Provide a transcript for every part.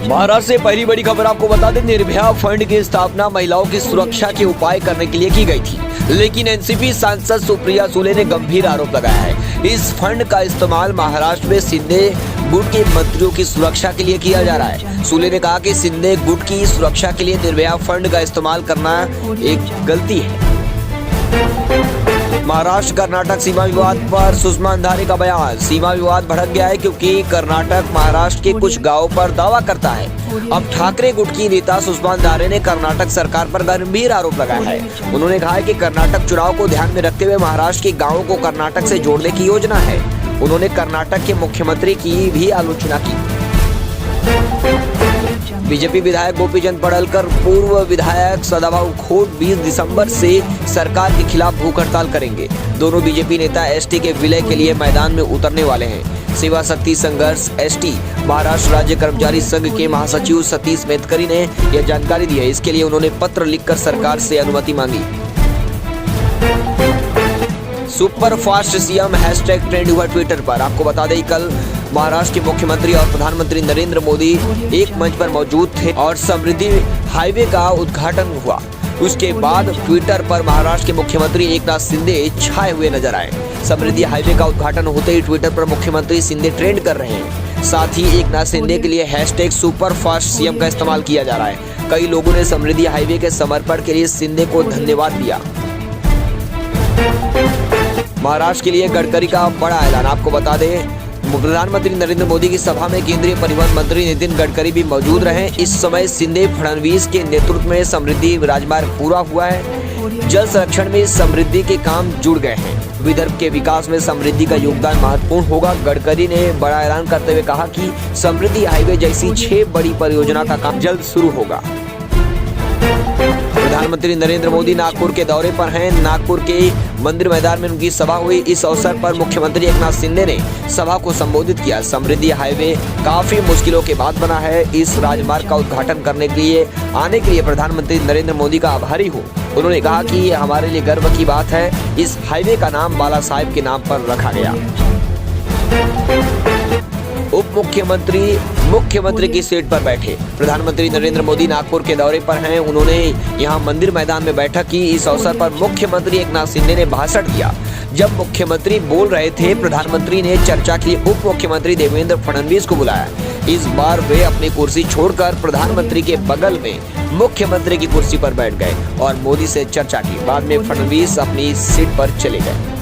महाराष्ट्र से पहली बड़ी खबर आपको बता दें, निर्भया फंड की स्थापना महिलाओं की सुरक्षा के उपाय करने के लिए की गई थी, लेकिन एनसीपी सांसद सुप्रिया सुले ने गंभीर आरोप लगाया है। इस फंड का इस्तेमाल महाराष्ट्र में सिंधे गुट के मंत्रियों की सुरक्षा के लिए किया जा रहा है। सुले ने कहा कि सिंधे गुट की सुरक्षा के लिए निर्भया फंड का इस्तेमाल करना एक गलती है। महाराष्ट्र कर्नाटक सीमा विवाद पर सुषमा अंधारे का बयान। सीमा विवाद भड़क गया है क्योंकि कर्नाटक महाराष्ट्र के कुछ गांवों पर दावा करता है। अब ठाकरे गुट की नेता सुषमा अंधारे ने कर्नाटक सरकार पर गंभीर आरोप लगाया है। उन्होंने कहा है कि कर्नाटक चुनाव को ध्यान में रखते हुए महाराष्ट्र के गाँवों को कर्नाटक से जोड़ने की योजना है। उन्होंने कर्नाटक के मुख्यमंत्री की भी आलोचना की। बीजेपी विधायक गोपीचंद पडळकर पूर्व विधायक सदाभाऊ खोट 20 दिसंबर से सरकार के खिलाफ भूख हड़ताल करेंगे। दोनों बीजेपी नेता एसटी के विलय के लिए मैदान में उतरने वाले हैं। सेवा शक्ति संघर्ष एसटी महाराष्ट्र राज्य कर्मचारी संघ के महासचिव सतीश मेतकरी ने यह जानकारी दी है। इसके लिए उन्होंने पत्र लिखकर सरकार से अनुमति मांगी। Super fast CM hashtag trend हुआ ट्विटर पर। आपको बता दें, कल महाराष्ट्र के मुख्यमंत्री और प्रधानमंत्री नरेंद्र मोदी एक मंच पर मौजूद थे और समृद्धि हाईवे का उद्घाटन हुआ। उसके बाद ट्विटर पर महाराष्ट्र के मुख्यमंत्री एकनाथ शिंदे छाए हुए नजर आए। समृद्धि हाईवे का उद्घाटन होते ही ट्विटर पर मुख्यमंत्री शिंदे ट्रेंड कर रहे हैं। साथ ही एकनाथ शिंदे के लिए हैशटैग सुपर फास्ट सीएम का इस्तेमाल किया जा रहा है। कई लोगों ने समृद्धि हाईवे के समर्पण के लिए शिंदे को धन्यवाद दिया। महाराष्ट्र के लिए गडकरी का बड़ा ऐलान। आपको बता दें, प्रधानमंत्री नरेंद्र मोदी की सभा में केंद्रीय परिवहन मंत्री नितिन गडकरी भी मौजूद रहे। इस समय शिंदे फडणवीस के नेतृत्व में समृद्धि राजमार्ग पूरा हुआ है। जल संरक्षण में समृद्धि के काम जुड़ गए हैं। विदर्भ के विकास में समृद्धि का योगदान महत्वपूर्ण होगा। गडकरी ने बड़ा ऐलान करते हुए कहा कि समृद्धि हाईवे जैसी 6 बड़ी परियोजना का काम जल्द शुरू होगा। प्रधानमंत्री नरेंद्र मोदी नागपुर के दौरे पर हैं। नागपुर के मंदिर मैदान में उनकी सभा हुई। इस अवसर पर मुख्यमंत्री एकनाथ शिंदे ने सभा को संबोधित किया। समृद्धि हाईवे काफी मुश्किलों के बाद बना है। इस राजमार्ग का उद्घाटन करने के लिए आने के लिए प्रधानमंत्री नरेंद्र मोदी का आभारी हूँ। उन्होंने कहा कि ये हमारे लिए गर्व की बात है। इस हाईवे का नाम बाला साहेब के नाम पर रखा गया। उप मुख्यमंत्री मुख्यमंत्री की सीट पर बैठे। प्रधानमंत्री नरेंद्र मोदी नागपुर के दौरे पर हैं। उन्होंने यहां मंदिर मैदान में बैठक की। इस अवसर पर मुख्यमंत्री एकनाथ शिंदे ने भाषण दिया। जब मुख्यमंत्री बोल रहे थे, प्रधानमंत्री ने चर्चा के लिए उप मुख्यमंत्री देवेंद्र फडणवीस को बुलाया। इस बार वे अपनी कुर्सी छोड़कर प्रधानमंत्री के बगल में मुख्यमंत्री की कुर्सी पर बैठ गए और मोदी से चर्चा की। बाद में फडणवीस अपनी सीट पर चले गए।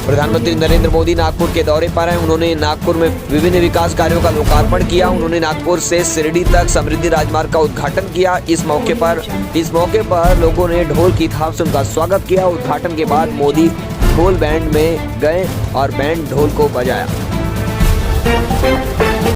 प्रधानमंत्री नरेंद्र मोदी नागपुर के दौरे पर हैं। उन्होंने नागपुर में विभिन्न विकास कार्यों का लोकार्पण किया। उन्होंने नागपुर से शिरडी तक समृद्धि राजमार्ग का उद्घाटन किया। इस मौके पर लोगों ने ढोल की थाप से उनका स्वागत किया। उद्घाटन के बाद मोदी ढोल बैंड में गए और बैंड ढोल को बजाया।